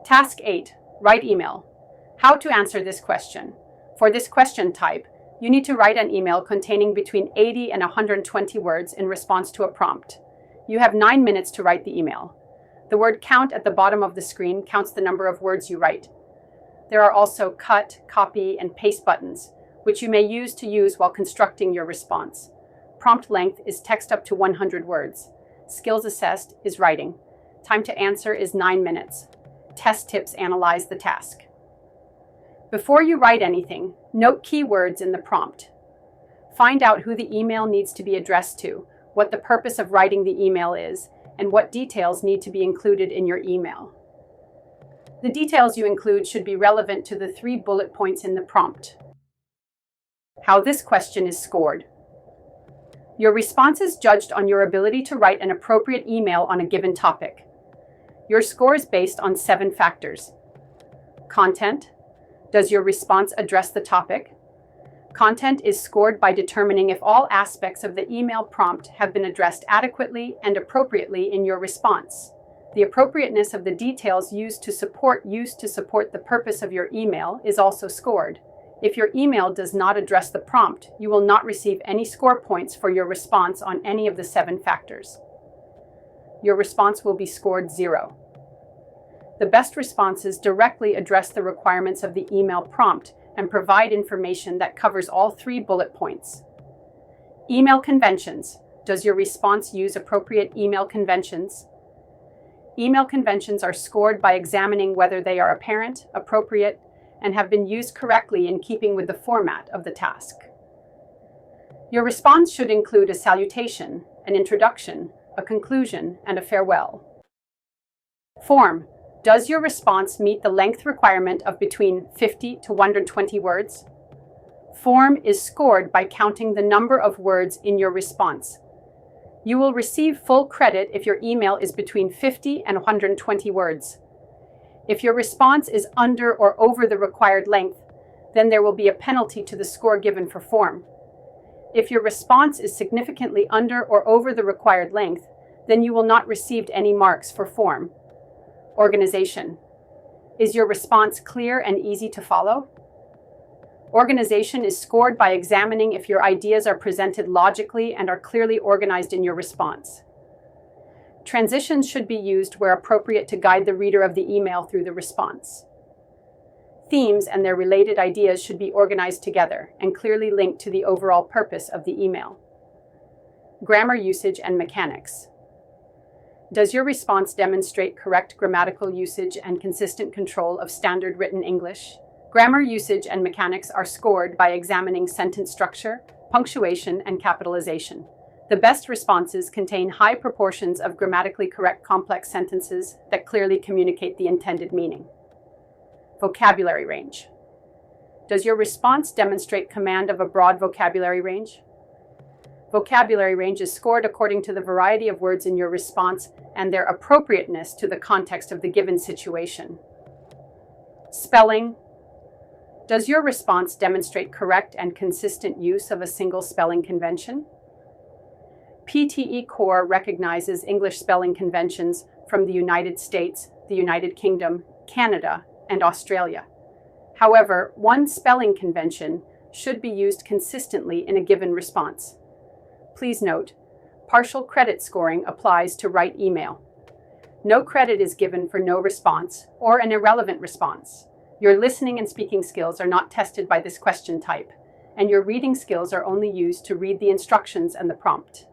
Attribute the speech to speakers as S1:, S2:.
S1: Task 8. Write email. How to answer this question. For this question type, you need to write an email containing between 80 and 120 words in response to a prompt. You have 9 minutes to write the email. The word count at the bottom of the screen counts the number of words you write. There are also cut, copy, and paste buttons, which you may use while constructing your response. Prompt length is text up to 100 words. Skills assessed is writing. Time to answer is 9 minutes. Test tips analyze the task. Before you write anything, note keywords in the prompt. Find out who the email needs to be addressed to, what the purpose of writing the email is, and what details need to be included in your email. The details you include should be relevant to the 3 bullet points in the prompt. How this question is scored. Your response is judged on your ability to write an appropriate email on a given topic. Your score is based on 7 factors. Content. Does your response address the topic? Content is scored by determining if all aspects of the email prompt have been addressed adequately and appropriately in your response. The appropriateness of the details used to support the purpose of your email is also scored. If your email does not address the prompt, you will not receive any score points for your response on any of the 7 factors. Your response will be scored 0. The best responses directly address the requirements of the email prompt and provide information that covers all 3 bullet points. Email conventions. Does your response use appropriate email conventions? Email conventions are scored by examining whether they are apparent, appropriate, and have been used correctly in keeping with the format of the task. Your response should include a salutation, an introduction, a conclusion, and a farewell. Form. Does your response meet the length requirement of between 50 to 120 words? Form is scored by counting the number of words in your response. You will receive full credit if your email is between 50 and 120 words. If your response is under or over the required length, then there will be a penalty to the score given for form. If your response is significantly under or over the required length, then you will not receive any marks for form. Organization. Is your response clear and easy to follow? Organization is scored by examining if your ideas are presented logically and are clearly organized in your response. Transitions should be used where appropriate to guide the reader of the email through the response. Themes and their related ideas should be organized together and clearly linked to the overall purpose of the email. Grammar usage and mechanics. Does your response demonstrate correct grammatical usage and consistent control of standard written English? Grammar usage and mechanics are scored by examining sentence structure, punctuation, and capitalization. The best responses contain high proportions of grammatically correct complex sentences that clearly communicate the intended meaning. Vocabulary range. Does your response demonstrate command of a broad vocabulary range? Vocabulary range is scored according to the variety of words in your response and their appropriateness to the context of the given situation. Spelling. Does your response demonstrate correct and consistent use of a single spelling convention? PTE Core recognizes English spelling conventions from the United States, the United Kingdom, Canada, and Australia. However, one spelling convention should be used consistently in a given response. Please note, partial credit scoring applies to write email. No credit is given for no response or an irrelevant response. Your listening and speaking skills are not tested by this question type, and your reading skills are only used to read the instructions and the prompt.